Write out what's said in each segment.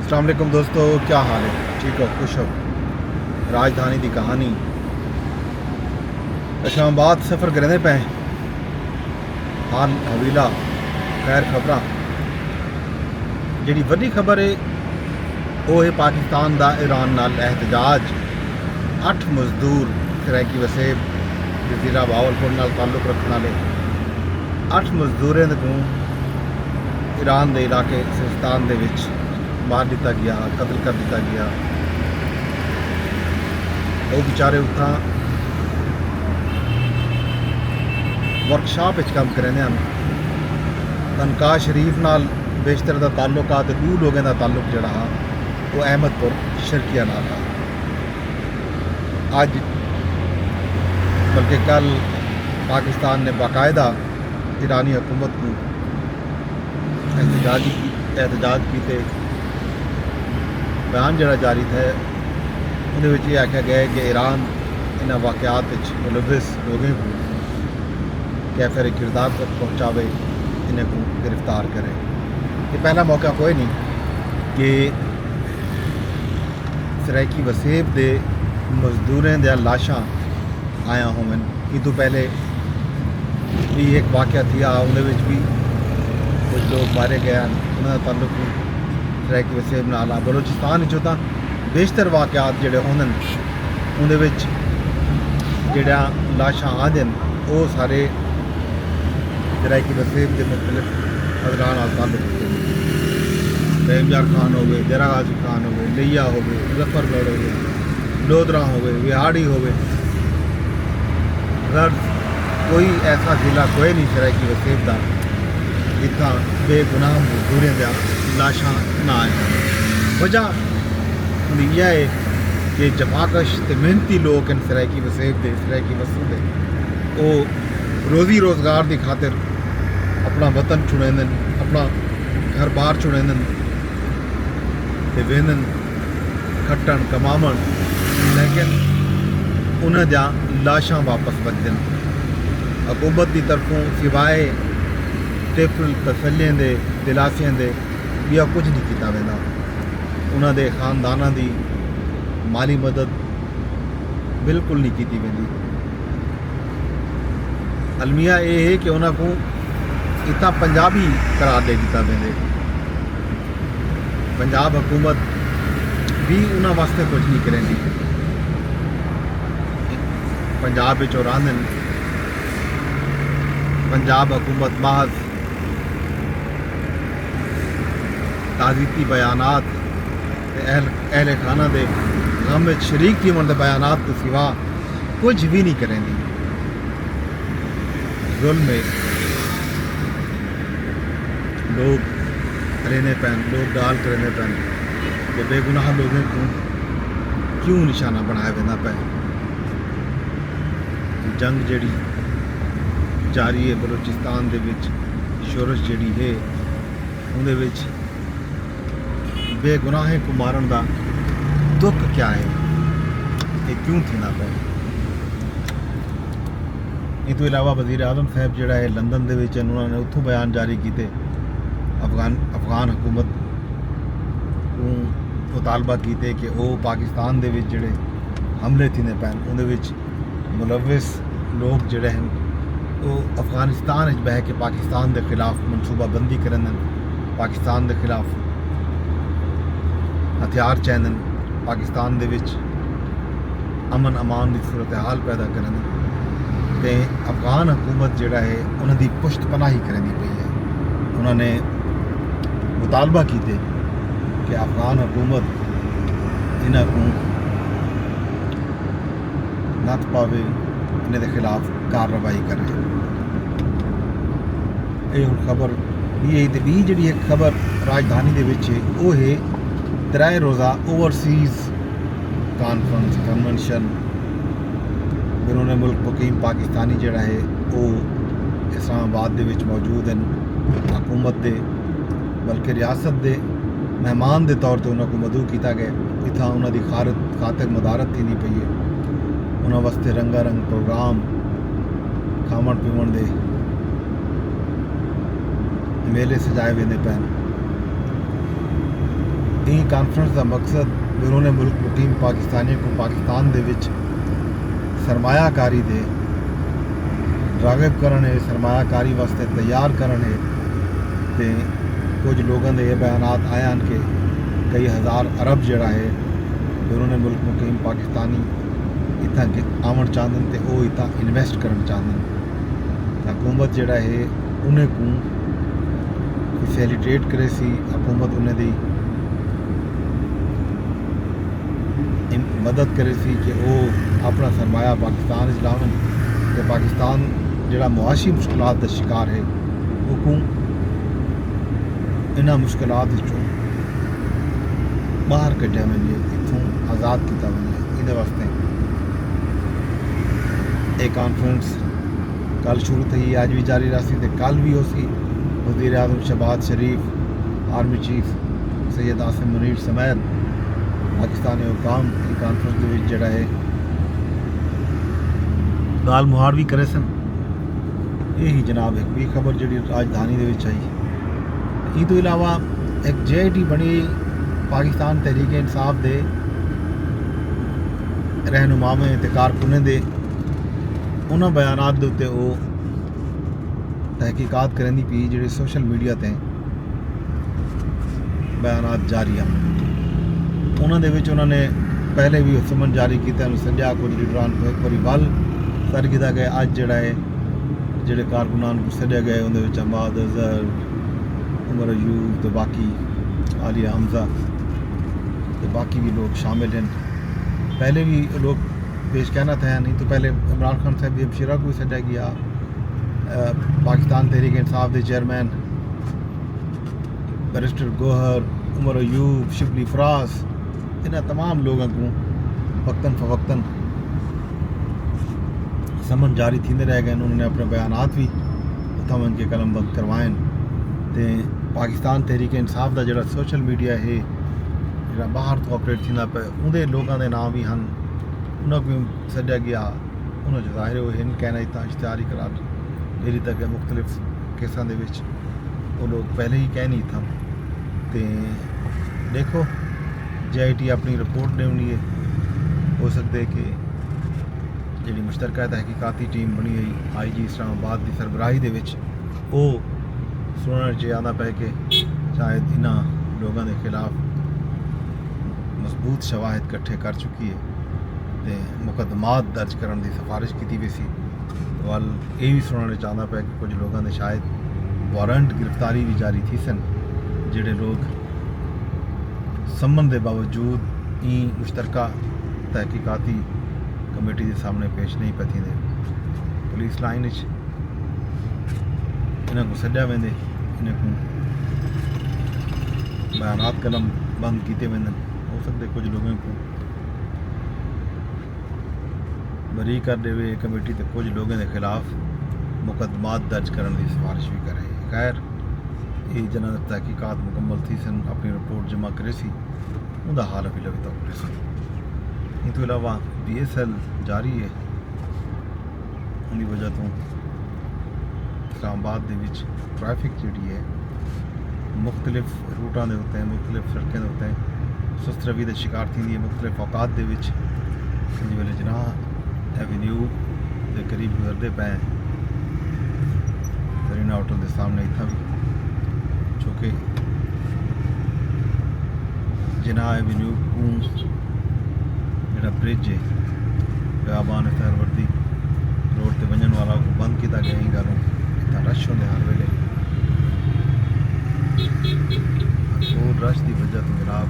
अस्सलाम वालेकुम दोस्तों, क्या हाल है? ठीक हो, खुश हो? राजधानी की कहानी इस्लामाबाद सफ़र करने पे हाल हवीला खैर खबर जी वड्डी खबर है वो है पाकिस्तान का ईरान नाल एहतजाज। 8 मजदूर सरायकी वसेब जजीरा बावलपुर नाल ताल्लुक रखने वाले 8 मजदूरों को ईरान के इलाके सिस्तान दे विच मार दिता गया, कतल कर दिता गया। वो बेचारे उतना वर्कशॉप काम करने तनका शरीफ नाल बेशतर का ताल्लुक आ, 2 लोगों का ताल्लुक जोड़ा वो अहमदपुर शर्किया नाल था। अज बल्कि कल पाकिस्तान ने बाकायदा ईरानी हुकूमत को एहतजाज किए, बयान जरा जारी थे उन्हें ये आख्या गया कि ईरान इन वाक़यात मुलविस लोगों को कैफर किरदार तक पहुँचावे, इन्हें को गिरफ्तार करे। ये पहला मौका कोई नहीं कि सरायकी वसेब दे मजदूरों दे लाशां आया होवन। कि तो पहले भी एक वाक़या थिया, उन्हें भी कुछ लोग मारे गए, उन्होंने ताल्लुक सरायकी वसेब नाल आ। बलोचिस्तान चो तो बेशतर वाक़यात जोड़े उन्हें जोड़ा लाशां आदन वो सारे सरायकी वसेब के मुख्तलिफ हजरान नाल ताल्लुक बेमजार खान हो गए, जरा गाजी खान हो गए, लिया हो गए, मुजफ्फरगढ़ हो गए, लोधरा हो गए, विहाड़ी हो गए। अगर कोई ऐसा जिला कोई नहीं सरायकी वसेब का जितना बेगुनाह मजदूरों का लाशां ना आए। वजह यह है कि जफाकश तो मेहनती लोग इन सरायकी वसेब के सरायकी वसू के वो रोज़ी रोज़गार की खातिर अपना वतन छुड़ेंदन, अपना घर बार छुड़ेंदन ते वेंदन खट्टन कमावन, लेकिन उन्हें जा लाशां वापस बचदन। हुकूमत की तरफों सिवाए टिफल तसलियां दे दिलासियां दे या कुछ नहीं किया वेंदा। उन्होंने खानदाना की माली मदद बिल्कुल नहीं की वेंदी। अलमिया ये है कि उन्होंने को इतना पंजाबी करार दे दिता वेंदे। पंजाब हुकूमत भी उन्होंने वास्ते कुछ नहीं करेंदी। पंजाब विच रांदन पंजाब हुकूमत महज ताज़ीती बयानात अहल खाना दे गम में शरीक थी मन बयानात तो सिवा कुछ भी नहीं करेंदी। जुल्म में लोग रहने पैन, लोग गाल करने पैन कि बेगुनाह लोगों को क्यों निशाना बनाया वेंदा पै। जंग जड़ी जारी है बलोचिस्तान दे विच, शोरश जड़ी है उहदे विच बेगुनाहें को मारन का दुख क्या है, ये क्यों थी ना पे। इस तो इलावा वज़ीर आज़म साहब जोड़ा है लंदन दे विच उन्होंने उतों बयान जारी किए, अफगान हुकूमत को मुतालबा किए कि वो पाकिस्तान दे विच जोड़े हमले थी पैन उन्हें मुलविस लोग जोड़े हैं वो अफगानिस्तान बह के पाकिस्तान के खिलाफ मनसूबाबंदी करन, पाकिस्तान के खिलाफ हथियार चैनन, पाकिस्तान दे विच अमन अमान की सूरत हाल पैदा करन ते अफगान हुकूमत जोड़ा है उन्होंने पुश्त पनाही करनी पई है। उन्होंने मुतालबा किए कि अफगान हुकूमत इन्हों को नत्थ पावे, इन्हें खिलाफ कार्रवाई करे। ये हुण खबर ये भी जी एक खबर राजधानी दे विच है वो है 3 रोज़ा ओवरसीज़ कॉन्फ्रेंस कन्वेंशन बिरून मुल्क मुकीम पाकिस्तानी जोड़ा है वो इस्लामाबाद दे विच मौजूद हैं। हुकूमत दे बल्कि रियासत दे मेहमान के तौर पर उन्होंने मदू किया गया। इतना उन्होंने खातिर मदारत थी पई है। उन्होंने वास्ते रंगारंग प्रोग्राम खावन पीवन दे मेले सजाए वेंदे पैन। ਇਹ ਕਾਨਫਰੰਸ ਦਾ ਮਕਸਦ ਬਿਰੂਨੇ ਮੁਲਕ ਮੁਕੀਮ ਪਾਕਿਸਤਾਨੀਆਂ को पाकिस्तान ਦੇ ਵਿੱਚ ਸਰਮਾਇਆਕਾਰੀ ਦੇ ਰਾਗਿਬ ਕਰਨ ਹੈ, ਸਰਮਾਇਆਕਾਰੀ ਵਾਸਤੇ ਤਿਆਰ ਕਰਨ ਹੈ। ਤੇ ਕੁਝ ਲੋਕਾਂ ਦੇ ਇਹ ਬਿਆਨਾਤ ਆਏ ਹਨ ਕਿ ਕਈ ਹਜ਼ਾਰ ਅਰਬ ਜਿਹੜਾ ਹੈ ਬਿਰੂਨੇ ਮੁਲਕ ਮੁਕੀਮ ਪਾਕਿस्तानी ਇੱਥਾਂ ਆਉਣ ਚਾਹੁੰਦੇ ਤੇ ਉਹ ਇੱਥਾਂ ਇਨਵੈਸਟ ਕਰਨ ਚਾਹੁੰਦੇ। ਹਕੂਮਤ ਜਿਹੜਾ ਹੈ ਉਹਨੇ को फैसिलिटेट करे सी, हुकूमत उन्हें दी मदद करे सी कि वो अपना सरमाया पाकिस्तान लावन तो पाकिस्तान जिहड़ा मुआशी मुश्किलात का शिकार है वो इन्हां मुश्किलात विचों बाहर कढ़िया वञे, इत्थों आज़ाद किया वञे। इहदे वास्ते एक कॉन्फ्रेंस कल शुरू थी, अज भी जारी रही तो कल भी हो सी। वज़ीर आज़म शहबाज शरीफ, आर्मी चीफ सैयद आसिम मुनीर समेत पाकिस्तानी हुकाम की कॉन्फ्रेंस के जोड़ा है गाल मुहार भी करे सन। यही जनाब एक भी खबर जी राजधानी के आई। इस तो इलावा एक JIT बनी पाकिस्तान तहरीक इंसाफ के रहनुमावे ते कारकुने दे उन्होंने बयानात के उत्ते वो तहकीकात करें दी पी जी सोशल मीडिया ते बयानात जारी हैं। उन्होंने उन्होंने पहले भी समन जारी किया, सजा कुछ लीडरान को एक बार वल सर किया गया। अज जोड़ा है जोड़े कारकुनान को सजा गए उन्हें अम्बाद अजहर, उमर अयूब तो बाकी आलिया हमजा तो बाकी भी लोग शामिल हैं। पहले भी लोग पेश कहना था, नहीं तो पहले इमरान खान साहब भी हमशीरा को सजा गया। पाकिस्तान तहरीक इंसाफ के चेयरमैन बैरिस्टर गोहर, उमर अयूब, शिबली फरास, इन्ह तमाम लोगों को वक्तन फ़वक्तन समन जारी थींदे रह गए। उन्होंने अपने बयानात भी उतना मन के कलमबंद करवाए। तो पाकिस्तान तहरीक इंसाफ का जोड़ा सोशल मीडिया है जो बाहर तो ऑपरेट थींदा पे उनके लोगों के नाम भी हैं, उन्होंने सजा गया। उन्होंने ज़ाहिर हो कहना इतना इश्तिहारी करार डेरी तक है मुख्तलिफ केसां दे विच वो लोग पहले ही कह नहीं था। तो देखो JIT अपनी रिपोर्ट देनी है, हो सकता है कि जी मुश्तरका तहकीकाती टीम बनी हुई IG इस्लामाबाद की सरबराही दे विच वो सुनने च आंदा पे कि शायद इन्हां लोगों के खिलाफ मजबूत शवाहिद इकट्ठे कर चुकी है तो मुकदमात दर्ज करने की सिफारिश की गई सी। वाल ये भी सुनने चाहता पे कि कुछ लोगों ने शायद वारंट गिरफ्तारी भी जारी थी सन, जिहड़े लोग समन के बावजूद ही मुश्तरका तहकीकाती कमेटी के सामने पेश नहीं पे थींदे। पुलिस लाइन इन्हां को सॾिया वेंदे, इन्हां को बयानात कलम बंद किए वेंदन। हो सकते कुछ लोगों को बरी कर देवे कमेटी, तो कुछ लोगों के खिलाफ मुकदमात दर्ज करने की सिफारिश भी करे। खैर ये जना तहकीकात मुकम्मल थी सन, अपनी रिपोर्ट जमा करे सी, उनका हाल अभी लगे तक पुलिस। इस तो इलावा BSL जारी है, उनकी वजह तो इस्लामाबाद के ट्रैफिक जी है मुख्तलिफ रूटां के उत्ते, मुख्तलिफ सड़कों के उत्ते सुस्त रवी का शिकार थी है। मुख्तलिफ औकात के जिस वेले जनाह एवेन्यू के करीब गुजरते पे करीना होटल के सामने इतना भी चूँकि जनाह एवेन्यू को जोड़ा ब्रिज है बेआबान सहरवर्दी रोड से वजन वाला को बंद किया गया। ही गलों इतना रश होंगे हर वेले, और रश की वजह तो जनाब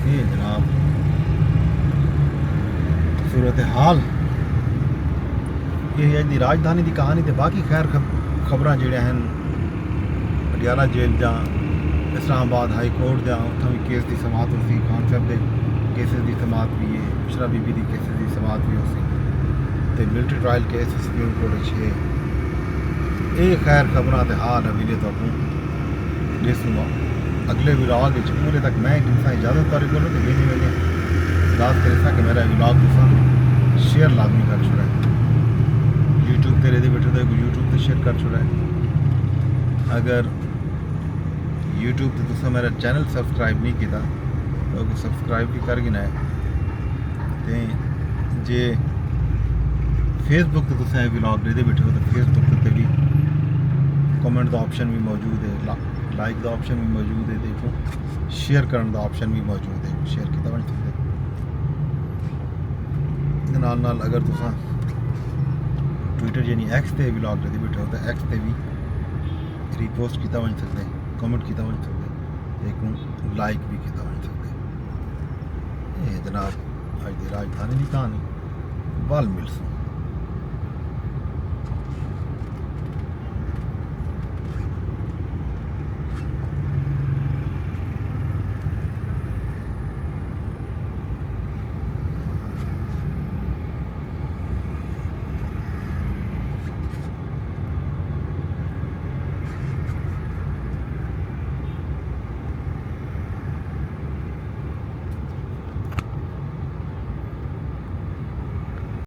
ये जनाब सूरत हाल ये अज की राजधानी की कहानी। तो बाकी खैर खबर जोड़िया हैं पटियाला जेल या इस्लामाबाद हाई कोर्ट या उत्थों भी केस की समात हो सी। खान साहब के केसेस की समात भी है, मिश्रा बीबी की केसेस की समात भी हो सी, तो military trial case supreme court है। ये खैर खबर तो हाल अभी तो जिसू अगले विलाग पूरे तक मैं इजाजत कर बोलो तो वेने वेने इजाजत करे कि मेरा विलाग तुम शेयर लाजमी कर छोड़ा है। यूट्यूब पर रेदे बैठे तो यूट्यूब पर शेयर कर छोड़ा है। अगर यूट्यूब ते तुसें मेरा चैनल सब्सक्राइब नहीं किया तो सब्सक्राइब भी कर गिना है ते जे फेसबुक ते तुसें व्लॉग दे बैठे हो तो फेसबुक ते भी कमेंट का ऑप्शन भी मौजूद है, लाइक का ऑप्शन भी मौजूद है, देखो शेयर करने का ऑप्शन भी मौजूद है, शेयर किया बन सकते नाल अगर तुसा ट्विटर यानी एक्स पे व्लॉग दे बैठे हो तो एक्स पे भी रिपोस्ट किया बन सकते, कमेंट किया बन सकते, एक लाइक भी किया बन सकते। ये जनाब अज दी राजधानी की कहानी वाल मिलसूं।